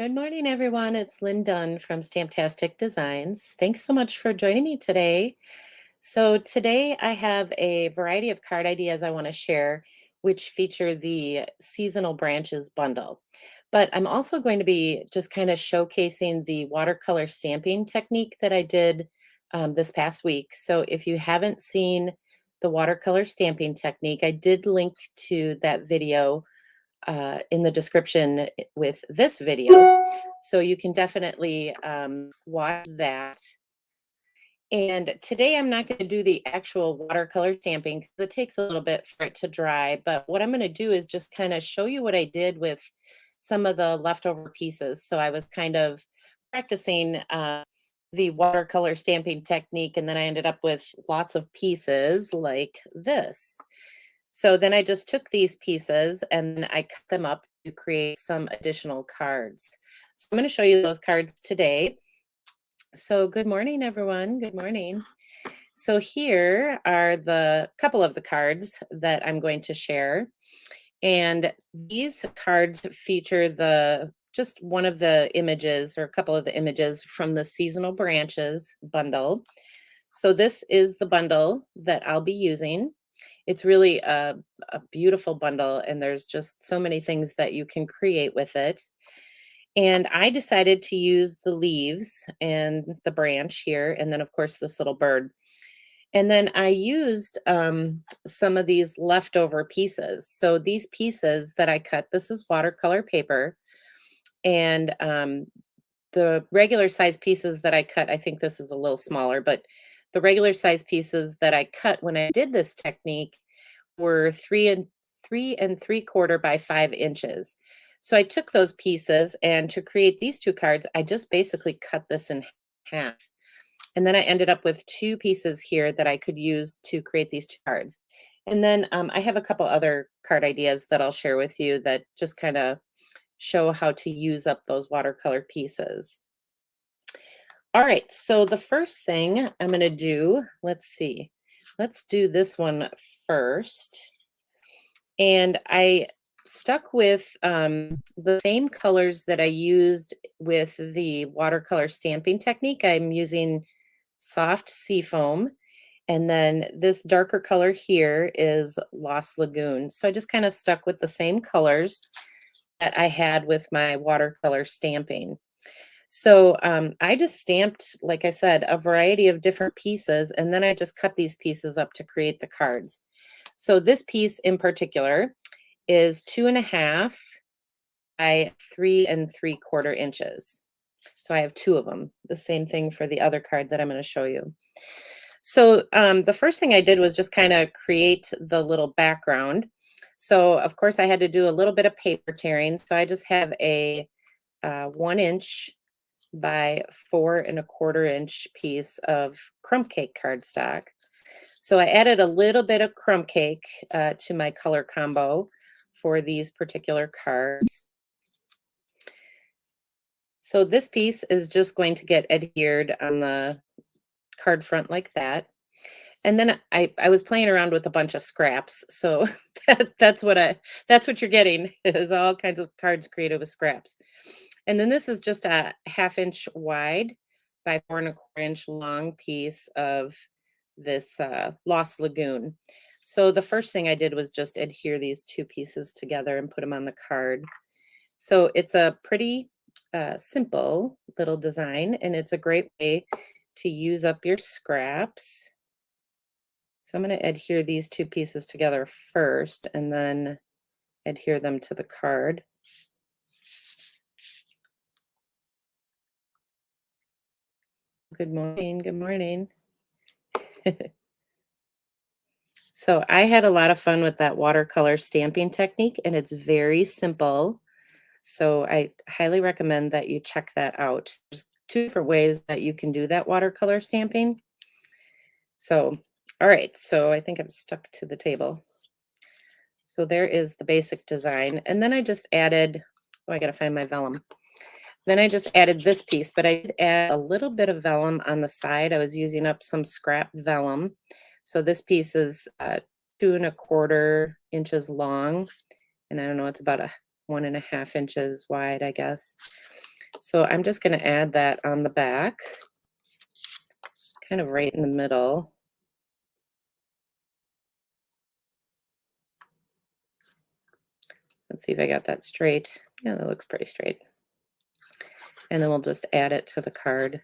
Good morning, everyone. It's Lynn Dunn from Stamptastic Designs. Thanks so much for joining me today. So today I have a variety of card ideas I want to share, which feature the seasonal branches bundle. But I'm also going to be just kind of showcasing the watercolor stamping technique that I did this past week. So if you haven't seen the watercolor stamping technique, I did link to that video in the description with this video. So you can definitely watch that. And today I'm not going to do the actual watercolor stamping because it takes a little bit for it to dry. But what I'm going to do is just kind of show you what I did with some of the leftover pieces. So I was kind of practicing the watercolor stamping technique, and then I ended up with lots of pieces like this. So then I just took these pieces and I cut them up to create some additional cards. So I'm going to show you those cards today. So good morning, everyone. Good morning. So here are the couple of the cards that I'm going to share. And these cards feature the just one of the images or a couple of the images from the seasonal branches bundle. So this is the bundle that I'll be using. It's really a beautiful bundle, and there's just so many things that you can create with it. And I decided to use the leaves and the branch here, and then, of course, this little bird. And then I used some of these leftover pieces. So these pieces that I cut, this is watercolor paper. And the regular size pieces that I cut, I think this is a little smaller, but the regular size pieces that I cut when I did this technique were 3 3/4 by 5 inches. So I took those pieces, and to create these two cards, I just basically cut this in half. And then I ended up with two pieces here that I could use to create these two cards. And then I have a couple other card ideas that I'll share with you that just kind of show how to use up those watercolor pieces. All right, so the first thing I'm going to do, let's see, let's do this one first. And I stuck with the same colors that I used with the watercolor stamping technique. I'm using soft seafoam. And then this darker color here is Lost Lagoon. So I just kind of stuck with the same colors that I had with my watercolor stamping. So I just stamped, like I said, a variety of different pieces, and then I just cut these pieces up to create the cards. So this piece in particular is 2.5 by 3 3/4 inches. So I have two of them. The same thing for the other card that I'm going to show you. So the first thing I did was just kind of create the little background. So of course I had to do a little bit of paper tearing. So I just have a 1 inch by 4 1/4 inch piece of crumb cake cardstock. So I added a little bit of crumb cake to my color combo for these particular cards. So this piece is just going to get adhered on the card front like that. And then I was playing around with a bunch of scraps. So that's what you're getting is all kinds of cards created with scraps. And then this is just a 1/2 inch wide by 4 1/4 inch long piece of this Lost Lagoon. So the first thing I did was just adhere these two pieces together and put them on the card. So it's a pretty simple little design, and it's a great way to use up your scraps. So I'm going to adhere these two pieces together first and then adhere them to the card. Good morning. Good morning. So I had a lot of fun with that watercolor stamping technique, and it's very simple. So I highly recommend that you check that out. There's two different ways that you can do that watercolor stamping. So, all right. So I think I'm stuck to the table. So there is the basic design. And then I just added, oh, I got to find my vellum. Then I just added this piece, but I did add a little bit of vellum on the side. I was using up some scrap vellum. So this piece is 2 1/4 inches long. And I don't know, it's about 1.5 inches wide, I guess. So I'm just going to add that on the back, kind of right in the middle. Let's see if I got that straight. Yeah, that looks pretty straight. And then we'll just add it to the card.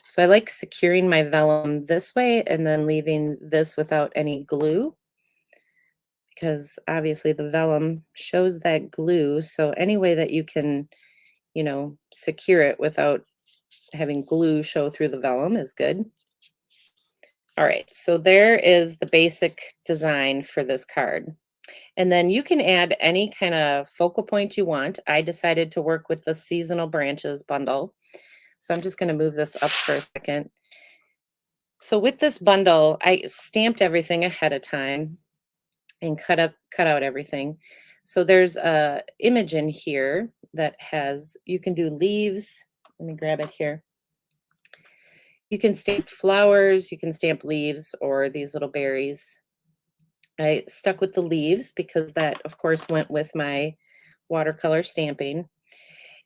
So I like securing my vellum this way and then leaving this without any glue, because obviously the vellum shows that glue. So any way that you can, secure it without having glue show through the vellum is good. All right, so there is the basic design for this card. And then you can add any kind of focal point you want. I decided to work with the seasonal branches bundle. So I'm just going to move this up for a second. So with this bundle, I stamped everything ahead of time and cut out everything. So there's a image in here that has, you can do leaves. Let me grab it here. You can stamp flowers, you can stamp leaves, or these little berries. I stuck with the leaves because that, of course, went with my watercolor stamping.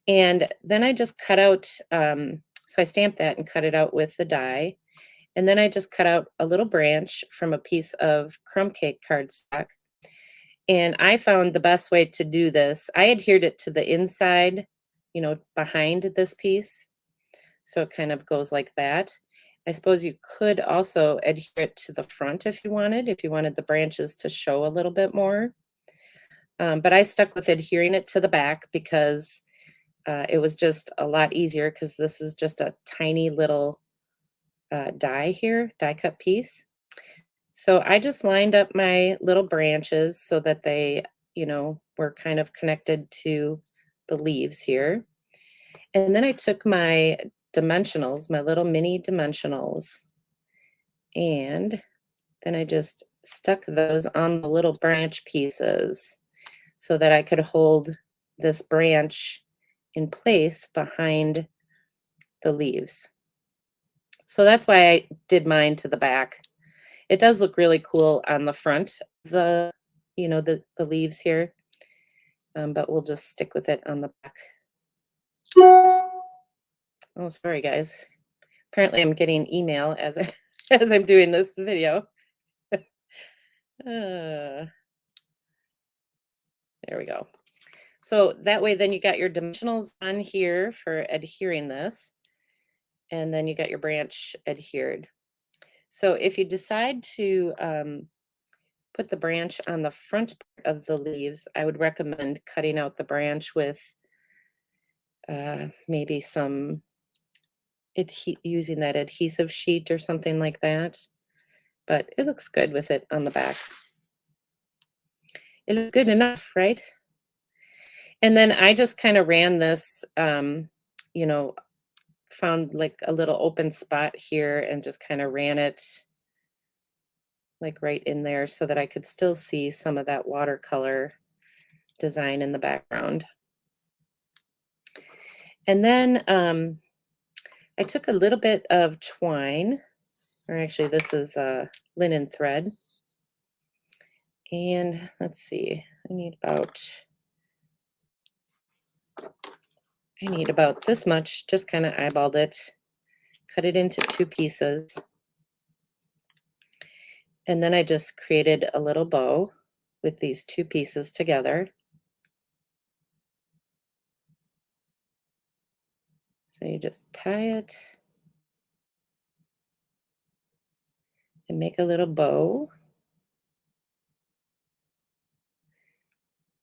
And then I just cut out, so I stamped that and cut it out with the die. And then I just cut out a little branch from a piece of crumb cake cardstock. And I found the best way to do this, I adhered it to the inside, behind this piece. So it kind of goes like that. I suppose you could also adhere it to the front if you wanted the branches to show a little bit more. But I stuck with adhering it to the back because it was just a lot easier, because this is just a tiny little die cut piece. So I just lined up my little branches so that they, were kind of connected to the leaves here. And then I took my dimensionals, my little mini dimensionals, and then I just stuck those on the little branch pieces so that I could hold this branch in place behind the leaves. So that's why I did mine to the back. It does look really cool on the front, the leaves here, but we'll just stick with it on the back. Oh, sorry, guys. Apparently, I'm getting email as as I'm doing this video. There we go. So that way, then you got your dimensionals on here for adhering this, and then you got your branch adhered. So if you decide to put the branch on the front part of the leaves, I would recommend cutting out the branch with maybe some using that adhesive sheet or something like that. But it looks good with it on the back. It looks good enough, right? And then I just kind of ran this, found like a little open spot here and just kind of ran it like right in there so that I could still see some of that watercolor design in the background. And then I took a little bit of twine, or actually this is linen thread. And let's see, I need about this much, just kind of eyeballed it, cut it into 2 pieces. And then I just created a little bow with these 2 pieces together. So you just tie it and make a little bow.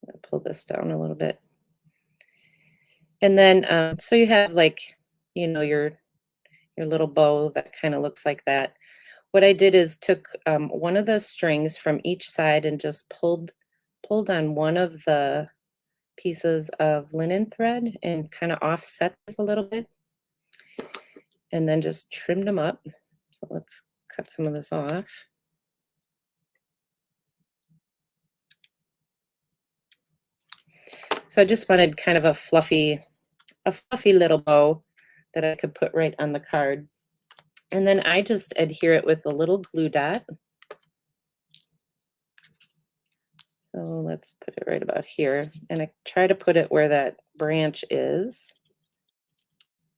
I'll pull this down a little bit. And then, so you have like, your little bow that kind of looks like that. What I did is took one of the strings from each side and just pulled on one of the pieces of linen thread and kind of offset this a little bit, and then just trimmed them up. So let's cut some of this off. So I just wanted kind of a fluffy little bow that I could put right on the card. And then I just adhere it with a little glue dot. So let's put it right about here. And I try to put it where that branch is.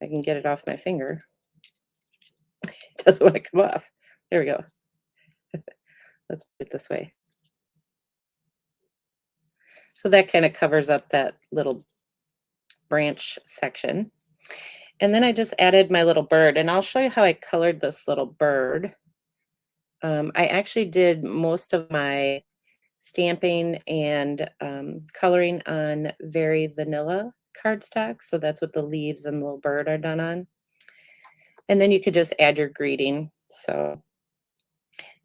I can get it off my finger. It doesn't want to come off. There we go. Let's put it this way. So that kind of covers up that little branch section. And then I just added my little bird, and I'll show you how I colored this little bird. I actually did most of my stamping and coloring on very vanilla cardstock. So that's what the leaves and the little bird are done on. And then you could just add your greeting. So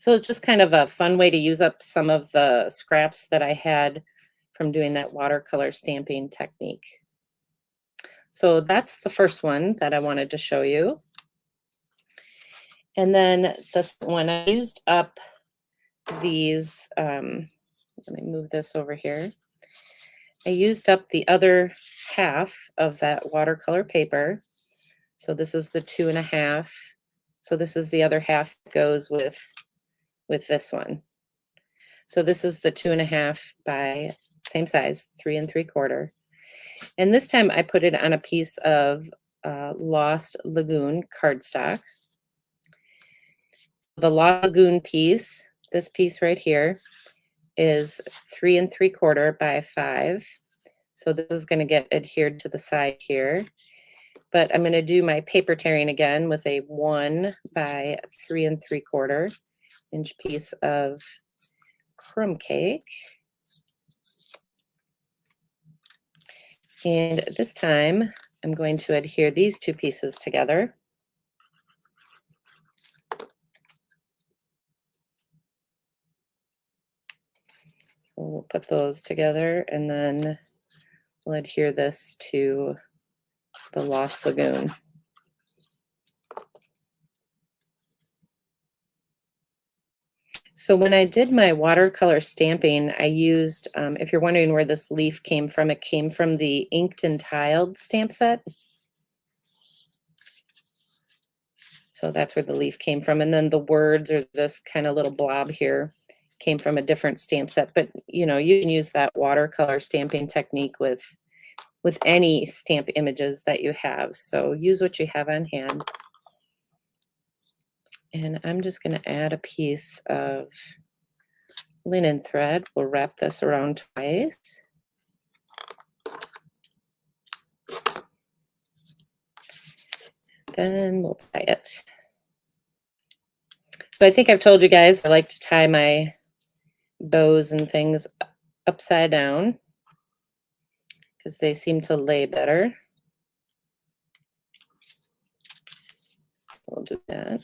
it's just kind of a fun way to use up some of the scraps that I had from doing that watercolor stamping technique. So that's the first one that I wanted to show you. And then this one, I used up these, let me move this over here. I used up the other half of that watercolor paper. So this is the 2.5. So this is the other half that goes with this one. So this is the 2.5 by same size, 3 3/4. And this time I put it on a piece of Lost Lagoon cardstock. The Lagoon piece, this piece right here, is 3 3/4 by 5. So this is going to get adhered to the side here. But I'm going to do my paper tearing again with a 1 by 3 3/4 inch piece of crumb cake. And this time I'm going to adhere these two pieces together. So we'll put those together, and then we'll adhere this to the Lost Lagoon. So when I did my watercolor stamping, I used, if you're wondering where this leaf came from, it came from the Inked and Tiled stamp set. So that's where the leaf came from. And then the words, or this kind of little blob here, came from a different stamp set. But you know, you can use that watercolor stamping technique with any stamp images that you have. So use what you have on hand. And I'm just going to add a piece of linen thread. We'll wrap this around twice. Then we'll tie it. So I think I've told you guys I like to tie my bows and things upside down because they seem to lay better. We'll do that.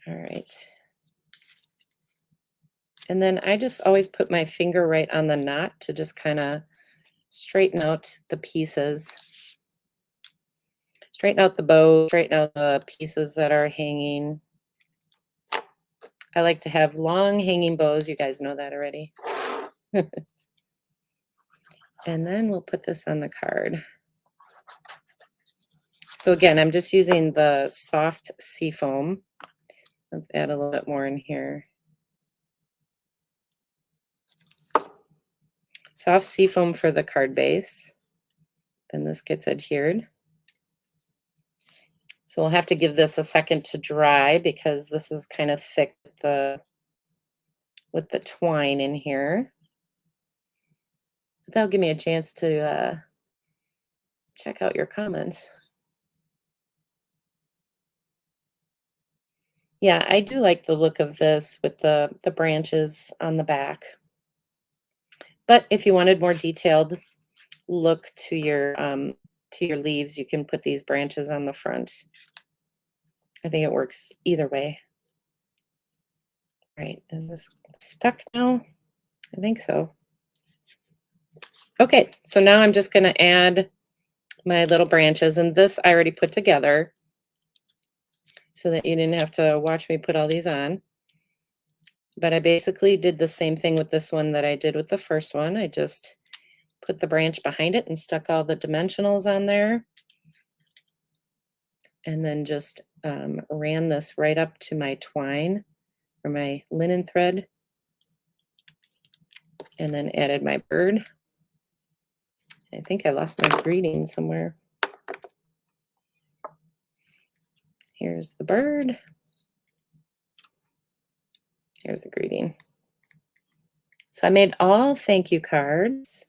All right. And then I just always put my finger right on the knot to just kind of straighten out the pieces. Straighten out the bow, straighten out the pieces that are hanging. I like to have long hanging bows. You guys know that already. And then we'll put this on the card. So again, I'm just using the soft seafoam. Let's add a little bit more in here. Soft seafoam for the card base. And this gets adhered. So we'll have to give this a second to dry because this is kind of thick with the twine in here. But that'll give me a chance to check out your comments. Yeah, I do like the look of this with the branches on the back. But if you wanted more detailed look to your leaves, you can put these branches on the front. I think it works either way. Right, is this stuck now? I think so. Okay, so now I'm just going to add my little branches, and this I already put together so that you didn't have to watch me put all these on. But I basically did the same thing with this one that I did with the first one. I just put the branch behind it and stuck all the dimensionals on there. and then just ran this right up to my twine or my linen thread, and then added my bird. I think I lost my greeting somewhere. Here's the bird. Here's the greeting. So I made all thank you cards,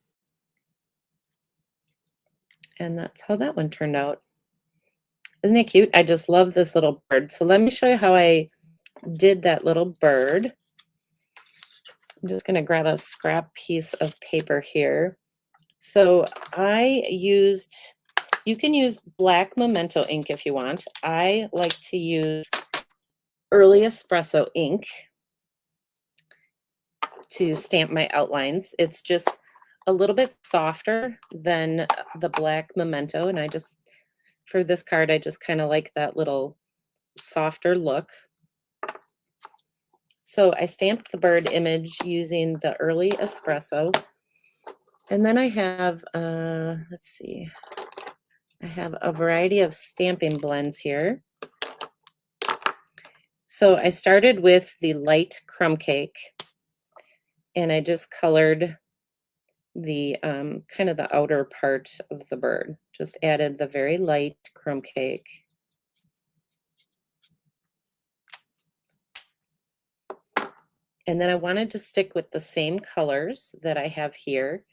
and that's how that one turned out. Isn't it cute? I just love this little bird. So let me show you how I did that little bird. I'm just going to grab a scrap piece of paper here. So I used, you can use black Memento ink if you want. I like to use early espresso ink to stamp my outlines. It's just a little bit softer than the black Memento, and I just, for this card, I just kind of like that little softer look. So I stamped the bird image using the early espresso. And then I have, let's see, I have a variety of stamping blends here. So I started with the light crumb cake, and I just colored the kind of the outer part of the bird. Just added the very light crumb cake. And then I wanted to stick with the same colors that I have here.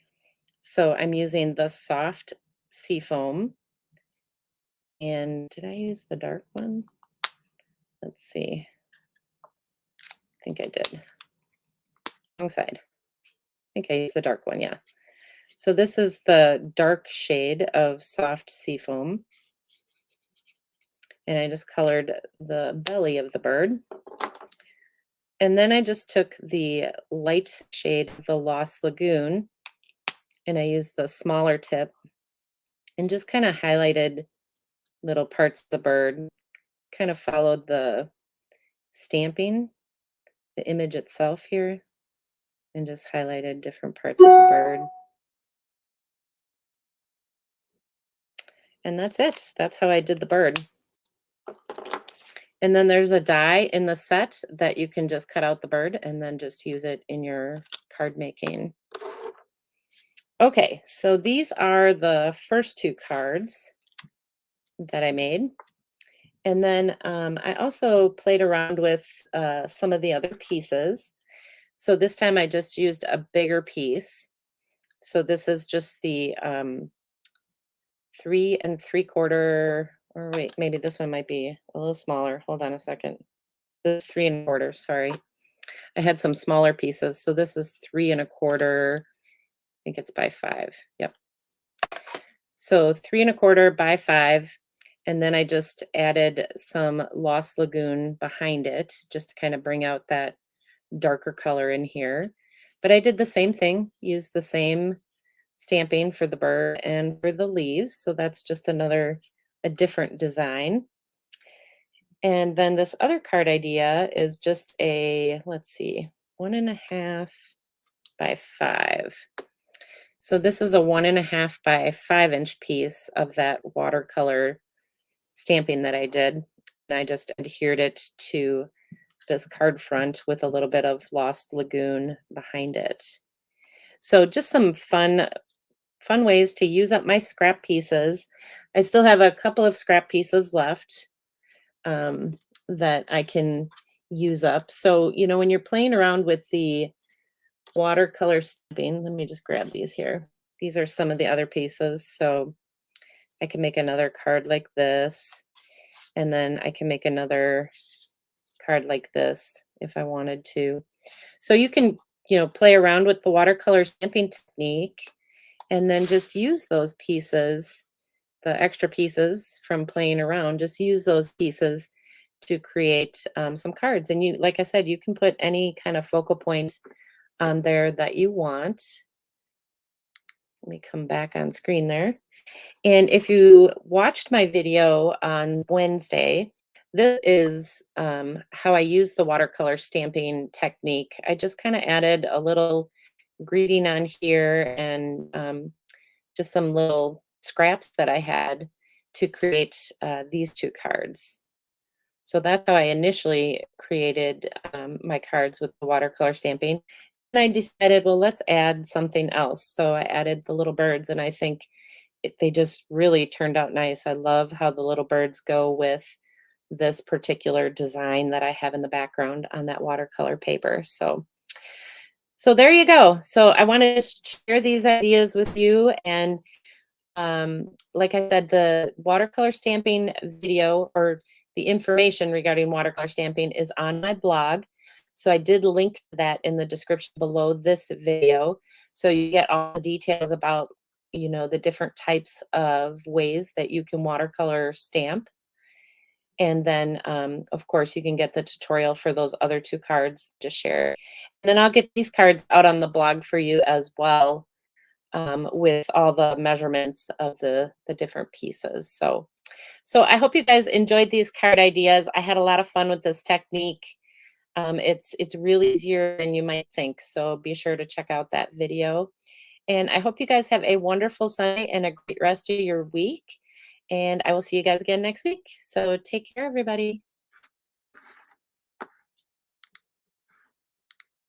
So I'm using the soft seafoam. And did I use the dark one? Let's see. I think I did. Wrong side. I think I used the dark one, yeah. So this is the dark shade of soft seafoam. And I just colored the belly of the bird. And then I just took the light shade of the Lost Lagoon, and I used the smaller tip and just kind of highlighted little parts of the bird, kind of followed the stamping, the image itself here, and just highlighted different parts of the bird. And that's it. That's how I did the bird. And then there's a die in the set that you can just cut out the bird and then just use it in your card making. Okay, so these are the first two cards that I made. And then I also played around with some of the other pieces. So this time I just used a bigger piece. So this is just the 3 3/4, or wait, maybe this one might be a little smaller. Hold on a second. This is 3 1/4, sorry. I had some smaller pieces. So this is 3 1/4. I think it's by 5. Yep. So 3 1/4 by 5. And then I just added some Lost Lagoon behind it, just to kind of bring out that darker color in here. But I did the same thing, used the same stamping for the bird and for the leaves. So that's just a different design. And then this other card idea is just a, let's see, 1.5 by 5. So this is a 1.5 by 5-inch piece of that watercolor stamping that I did. And I just adhered it to this card front with a little bit of Lost Lagoon behind it. So just some fun ways to use up my scrap pieces. I still have a couple of scrap pieces left that I can use up. So, you know, when you're playing around with the watercolor stamping, let me just grab these here. These are some of the other pieces. So I can make another card like this, and then I can make another card like this if I wanted to. So you can, you know, play around with the watercolor stamping technique and then just use those pieces, the extra pieces from playing around, just use those pieces to create some cards. And you, like I said, you can put any kind of focal point on there that you want. Let me come back on screen there. And if you watched my video on Wednesday, this is how I use the watercolor stamping technique. I just kind of added a little greeting on here and just some little scraps that I had to create these two cards. So that's how I initially created my cards with the watercolor stamping. And I decided, well, let's add something else. So I added the little birds, and I think they just really turned out nice. I love how the little birds go with this particular design that I have in the background on that watercolor paper. So there you go. So I wanted to share these ideas with you. And like I said, the watercolor stamping video or the information regarding watercolor stamping is on my blog. So I did link to that in the description below this video. So you get all the details about, the different types of ways that you can watercolor stamp. And then, of course, you can get the tutorial for those other two cards to share. And then I'll get these cards out on the blog for you as well, with all the measurements of the different pieces. So I hope you guys enjoyed these card ideas. I had a lot of fun with this technique. It's really easier than you might think. So be sure to check out that video. And I hope you guys have a wonderful Sunday and a great rest of your week. And I will see you guys again next week. So take care, everybody.